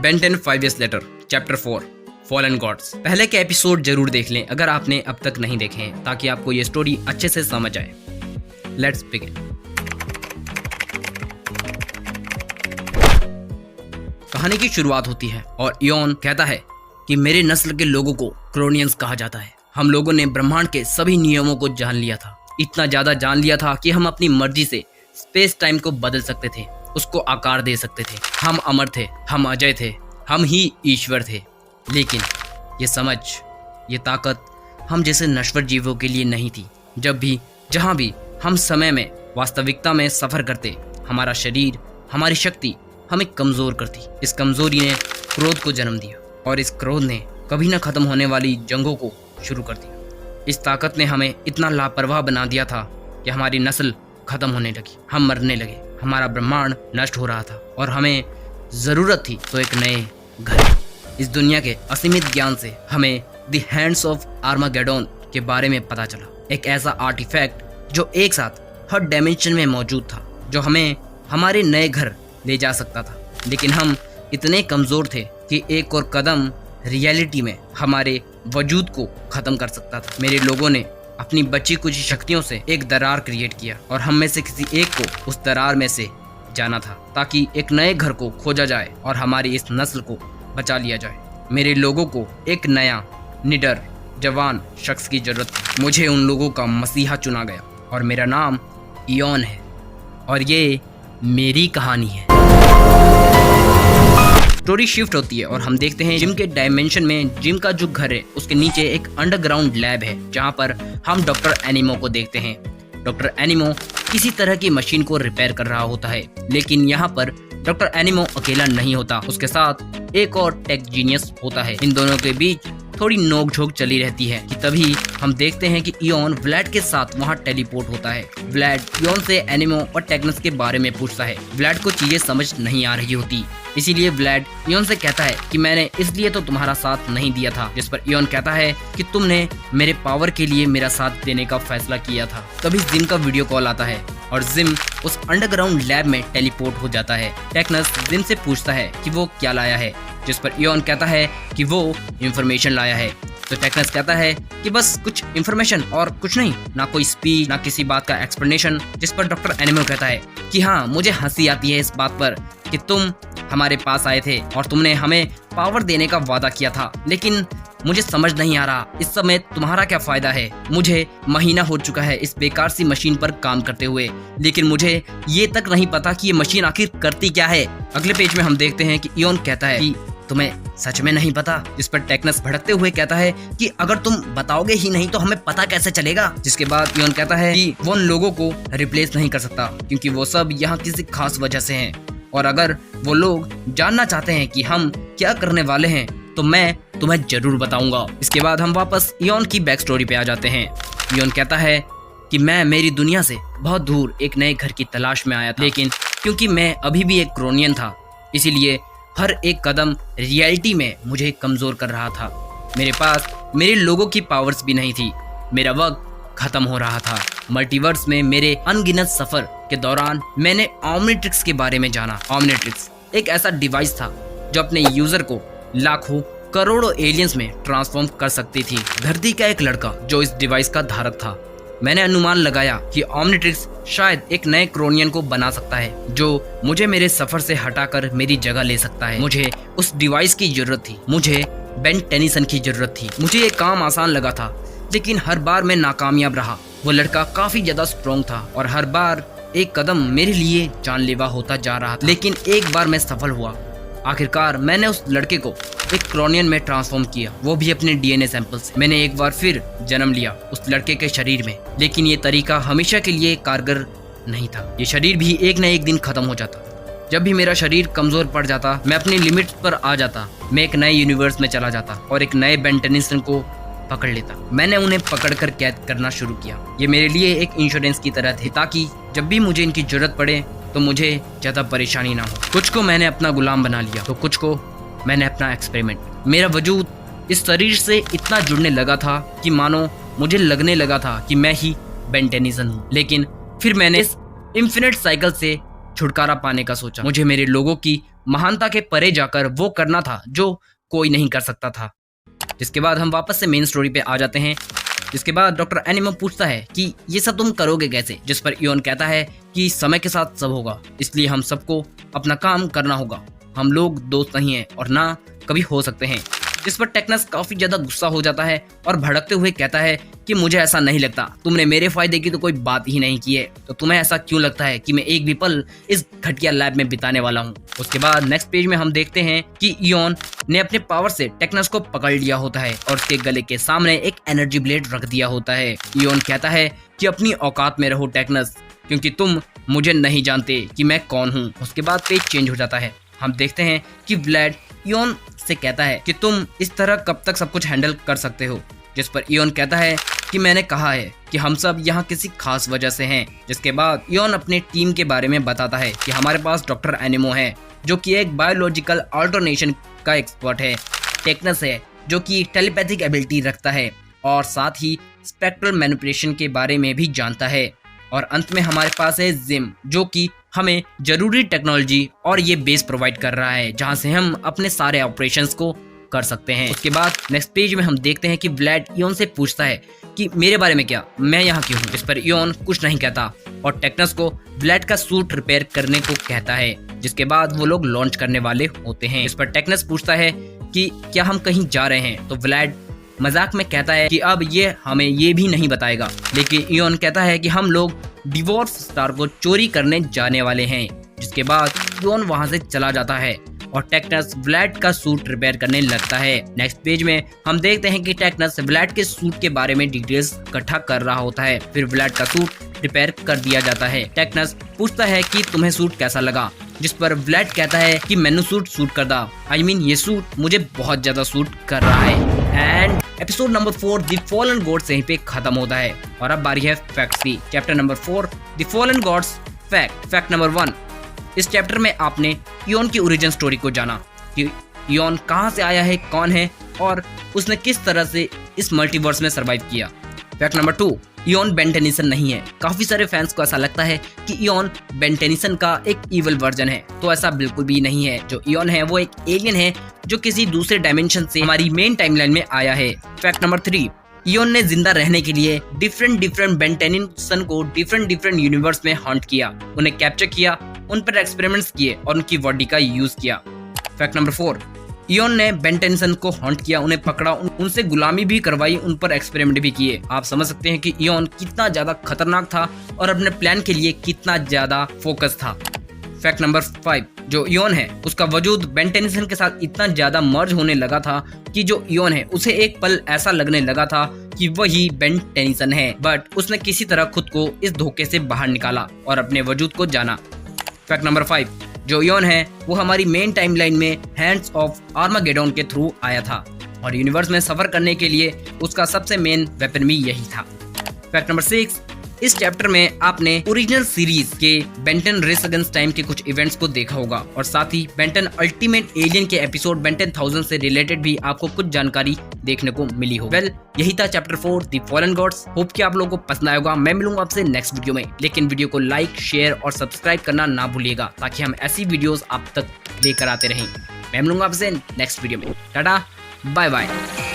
Ben 10 5 years later chapter 4 fallen gods. पहले के episode जरूर देख लें अगर आपने अब तक नहीं देखे हैं, ताकि आपको ये स्टोरी अच्छे से समझ आए। Let's begin. कहानी की शुरुआत होती है और इयोन कहता है कि मेरे नस्ल के लोगों को क्रोनियंस कहा जाता है। हम लोगों ने ब्रह्मांड के सभी नियमों को जान लिया था, इतना ज्यादा जान लिया था कि हम अपनी मर्जी से स्पेस टाइम को बदल सकते थे, उसको आकार दे सकते थे। हम अमर थे, हम अजय थे, हम ही ईश्वर थे। लेकिन ये समझ, ये ताकत हम जैसे नश्वर जीवों के लिए नहीं थी। जब भी जहाँ भी हम समय में वास्तविकता में सफर करते, हमारा शरीर, हमारी शक्ति हमें कमजोर करती। इस कमजोरी ने क्रोध को जन्म दिया और इस क्रोध ने कभी न खत्म होने वाली जंगों को शुरू कर दिया। इस ताकत ने हमें इतना लापरवाह बना दिया था कि हमारी नस्ल खत्म होने लगी, हम मरने लगे, हमारा ब्रह्मांड नष्ट हो रहा था और हमें जरूरत थी तो एक नए घर। इस दुनिया के असीमित ज्ञान से हमें द हैंड्स ऑफ आर्मागेडोन के बारे में पता चला। एक ऐसा आर्टिफैक्ट जो एक साथ हर डायमेंशन में मौजूद था, जो हमें हमारे नए घर ले जा सकता था। लेकिन हम इतने कमजोर थे कि एक और कदम रियलिटी में हमारे वजूद को खत्म कर सकता था। मेरे लोगों ने अपनी बची कुछ शक्तियों से एक दरार क्रिएट किया और हम में से किसी एक को उस दरार में से जाना था, ताकि एक नए घर को खोजा जाए और हमारी इस नस्ल को बचा लिया जाए। मेरे लोगों को एक नया, निडर, जवान शख्स की जरूरत थी। मुझे उन लोगों का मसीहा चुना गया और मेरा नाम इयोन है और ये मेरी कहानी है। स्टोरी शिफ्ट होती है और हम देखते हैं जिम के डायमेंशन में। जिम का जो घर है उसके नीचे एक अंडरग्राउंड लैब है, जहाँ पर हम डॉक्टर एनिमो को देखते हैं। डॉक्टर एनिमो किसी तरह की मशीन को रिपेयर कर रहा होता है, लेकिन यहाँ पर डॉक्टर एनिमो अकेला नहीं होता, उसके साथ एक और टेक जीनियस होता है। इन दोनों के बीच थोड़ी नोकझोंक चली रहती है कि तभी हम देखते हैं कि इयोन व्लैड के साथ वहाँ टेलीपोर्ट होता है। व्लैड इयोन से एनिमो और टेक्नस के बारे में पूछता है। व्लैड को चीजें समझ नहीं आ रही होती, इसीलिए व्लैड इयोन से कहता है कि मैंने इसलिए तो तुम्हारा साथ नहीं दिया था। जिस पर इयोन कहता है कि तुमने मेरे पावर के लिए मेरा साथ देने का फैसला किया था। तभी जिम का वीडियो कॉल आता है और जिम उस अंडरग्राउंड लैब में टेलीपोर्ट हो जाता है। टेक्नस जिम से पूछता है कि वो क्या लाया है, जिस पर इयोन कहता है कि वो इंफॉर्मेशन लाया है। तो टेक्नस कहता है कि बस कुछ इंफॉर्मेशन और कुछ नहीं, ना कोई स्पीच, ना किसी बात का एक्सप्लेनेशन। जिस पर डॉक्टर एनिमो कहता है कि हाँ, मुझे हंसी आती है इस बात पर कि तुम हमारे पास आए थे और तुमने हमें पावर देने का वादा किया था, लेकिन मुझे समझ नहीं आ रहा इस समय तुम्हारा क्या फायदा है। मुझे महीना हो चुका है इस बेकार सी मशीन पर काम करते हुए, लेकिन मुझे ये तक नहीं पता कि ये मशीन आखिर करती क्या है। अगले पेज में हम देखते हैं कि इयोन कहता है कि तुम्हें सच में नहीं पता। जिस पर टेक्नस भड़कते हुए कहता है कि अगर तुम बताओगे ही नहीं तो हमें पता कैसे चलेगा। जिसके बाद इयोन कहता है कि वो उन लोगों को रिप्लेस नहीं कर सकता, क्योंकि वो सब यहाँ किसी खास वजह से हैं, और अगर वो लोग जानना चाहते हैं कि हम क्या करने वाले हैं तो मैं तुम्हें जरूर बताऊंगा। इसके बाद हम वापस इयोन की बैक स्टोरी पे आ जाते हैं। इयोन कहता है कि मैं मेरी दुनिया से बहुत दूर एक नए घर की तलाश में आया था, लेकिन क्योंकि मैं अभी भी एक क्रोनियन था, इसीलिए हर एक कदम रियलिटी में मुझे कमजोर कर रहा था। मेरे पास मेरे लोगों की पावर्स भी नहीं थी। मेरा वक्त खत्म हो रहा था। मल्टीवर्स में मेरे अनगिनत सफर के दौरान मैंने ओमनिट्रिक्स के बारे में जाना। ओमनिट्रिक्स एक ऐसा डिवाइस था जो अपने यूजर को लाखों करोड़ों एलियंस में ट्रांसफॉर्म कर सकती थी। धरती का एक लड़का जो इस डिवाइस का धारक था। मैंने अनुमान लगाया कि ओमनिट्रिक्स शायद एक नए क्रोनियन को बना सकता है, जो मुझे मेरे सफर से हटाकर मेरी जगह ले सकता है। मुझे उस डिवाइस की जरूरत थी, मुझे बेन टेनिसन की जरूरत थी। मुझे ये काम आसान लगा था, लेकिन हर बार मैं नाकामयाब रहा। वो लड़का काफी ज्यादा स्ट्रॉन्ग था और हर बार एक कदम मेरे लिए जानलेवा होता जा रहा था। लेकिन एक बार मैं सफल हुआ। आखिरकार मैंने उस लड़के को एक क्रोनियन में ट्रांसफॉर्म किया, वो भी अपने डीएनए सैंपल से। मैंने एक बार फिर जन्म लिया उस लड़के के शरीर में, लेकिन ये तरीका हमेशा के लिए कारगर नहीं था। ये शरीर भी एक न एक दिन खत्म हो जाता। जब भी मेरा शरीर कमजोर पड़ जाता, मैं अपनी लिमिट्स पर आ जाता, मैं एक नए यूनिवर्स में चला जाता और एक नए बेन टेनिसन को पकड़ लेता। मैंने उन्हें पकड़कर कैद करना शुरू किया। ये मेरे लिए एक इंश्योरेंस की तरह थे, ताकि जब भी मुझे इनकी जरूरत पड़े तो मुझे ज्यादा परेशानी ना हो। कुछ को मैंने अपना गुलाम बना लिया, तो कुछ को मैंने अपना एक्सपेरिमेंट। मेरा वजूद इस शरीर से इतना जुड़ने लगा था कि मानो मुझे लगने लगा था कि मैं ही बेन टेनिसन हूँ। लेकिन फिर मैंने इस इन्फिनिट साइकिल से छुटकारा पाने का सोचा। मुझे मेरे लोगों की महानता के परे जाकर वो करना था जो कोई नहीं कर सकता था। जिसके बाद हम वापस से मेन स्टोरी पे आ जाते हैं। जिसके बाद डॉक्टर एनिमो पूछता है कि ये सब तुम करोगे कैसे, जिस पर इयोन कहता है कि समय के साथ सब होगा, इसलिए हम सबको अपना काम करना होगा। हम लोग दोस्त नहीं हैं और ना कभी हो सकते हैं। जिस पर टेक्नस काफी ज्यादा गुस्सा हो जाता है और भड़कते हुए कहता है कि मुझे ऐसा नहीं लगता, तुमने मेरे फायदे की तो कोई बात ही नहीं की है, तो तुम्हें ऐसा क्यों लगता है कि मैं एक भी पल इस घटिया लैब में बिताने वाला हूँ। उसके बाद नेक्स्ट पेज में हम देखते हैं कि इयोन ने अपने पावर से टेक्नस को पकड़ लिया होता है और उसके गले के सामने एक एनर्जी ब्लेड रख दिया होता है। इयोन कहता है कि अपनी औकात में रहो टेक्नस, क्योंकि तुम मुझे नहीं जानते कि मैं कौन हूँ। उसके बाद पेज चेंज हो जाता है। हम देखते हैं कि व्लाड इयोन से कहता है कि तुम इस तरह कब तक सब कुछ हैंडल कर सकते हो, जिस पर इयोन कहता है कि मैंने कहा है कि हम सब यहाँ किसी खास वजह से हैं। जिसके बाद इयोन अपने टीम के बारे में बताता है कि हमारे पास डॉक्टर एनिमो है जो कि एक बायोलॉजिकल अल्टरनेशन का एक्सपर्ट है, टेक्नस है जो कि टेलीपैथिक एबिलिटी रखता है और साथ ही स्पेक्ट्रल मैनिपुलेशन के बारे में भी जानता है, और अंत में हमारे पास है जिम जो कि हमें जरूरी टेक्नोलॉजी और ये बेस प्रोवाइड कर रहा है जहां से हम अपने सारे ऑपरेशंस को कर सकते हैं। उसके बाद नेक्स्ट पेज में हम देखते हैं कि व्लाड इयोन से पूछता है कि मेरे बारे में क्या, मैं यहाँ क्यों हूँ। इस पर इयोन कुछ नहीं कहता और टेक्नस को व्लाड का सूट रिपेयर करने को कहता है। जिसके बाद वो लोग लॉन्च करने वाले होते हैं। इस पर टेक्नस पूछता है कि क्या हम कहीं जा रहे हैं, तो व्लाड मजाक में कहता है कि अब ये हमें ये भी नहीं बताएगा, लेकिन इयोन कहता है कि हम लोग डिवोर्स स्टार को चोरी करने जाने वाले हैं। जिसके बाद इयोन वहां से चला जाता है और टेक्नस व्लाड का सूट रिपेयर करने लगता है। नेक्स्ट पेज में हम देखते हैं कि टेक्नस व्लाड के सूट के बारे में डिटेल्स इकट्ठा कर रहा होता है। फिर व्लाड का सूट रिपेयर कर दिया जाता है। टेक्नस पूछता है कि तुम्हें सूट कैसा लगा, जिस पर व्लाड कहता है कि मैंने सूट कर दा, ये सूट मुझे बहुत ज्यादा सूट कर रहा है। And episode number 4 the fallen gods यहीं पे खत्म होता है और अब बारी है फैक्ट्स की। Chapter number 4 the fallen gods fact number 1। इस चैप्टर में आपने इयोन की ओरिजिन स्टोरी को जाना कि इयोन कहां से आया है, कौन है और उसने किस तरह से इस मल्टीवर्स में सरवाइव किया। Fact number 2, Eoin Ben Tennyson नहीं है। काफी सारे फैंस को ऐसा लगता है कि इयोन बेन टेनिसन का एक इविल वर्जन है, तो ऐसा बिल्कुल भी नहीं है। जो इयोन है वो एक एलियन है जो किसी दूसरे डायमेंशन से हमारी मेन टाइमलाइन में आया है। फैक्ट नंबर 3, इयोन ने जिंदा रहने के लिए डिफरेंट बेन टेनिसन को डिफरेंट यूनिवर्स में हंट किया, उन्हें कैप्चर किया, उन पर एक्सपेरिमेंट्स किए और उनकी बॉडी का यूज किया। फैक्ट नंबर 4, इयोन ने बेन टेनिसन को हंट किया, उन्हें पकड़ा, उनसे गुलामी भी करवाई, उन पर एक्सपेरिमेंट भी किए। आप समझ सकते हैं कि इयोन कितना ज्यादा खतरनाक था और अपने प्लान के लिए कितना ज्यादा फोकस था। फैक्ट नंबर 5, जो इयोन है उसका वजूद बेन टेनिसन के साथ इतना ज्यादा मर्ज होने लगा था कि जो इयोन है उसे एक पल ऐसा लगने लगा था कि वही बेन टेनिसन है, बट उसने किसी तरह खुद को इस धोखे से बाहर निकाला और अपने वजूद को जाना। फैक्ट नंबर 5, जो इयोन है वो हमारी मेन टाइमलाइन में हैंड्स ऑफ आर्मागेडोन के थ्रू आया था और यूनिवर्स में सफर करने के लिए उसका सबसे मेन वेपन भी यही था। फैक्ट नंबर 6, इस चैप्टर में आपने ओरिजिनल सीरीज के बेंटन रेस अगेंस्ट टाइम के कुछ इवेंट्स को देखा होगा और साथ ही बेंटन अल्टीमेट एलियन के एपिसोड बेंटन 1000 से रिलेटेड भी आपको कुछ जानकारी देखने को मिली हो। यही था chapter 4 the fallen gods. Hope कि आप लोगों को पसंद आएगा। मैं मिलूंगा आपसे नेक्स्ट वीडियो में, लेकिन वीडियो को लाइक, शेयर और सब्सक्राइब करना ना भूलिएगा ताकि हम ऐसी वीडियोस आप तक लेकर आते रहें। मैं मिलूंगा आपसे नेक्स्ट वीडियो में। Ta ta, bye bye.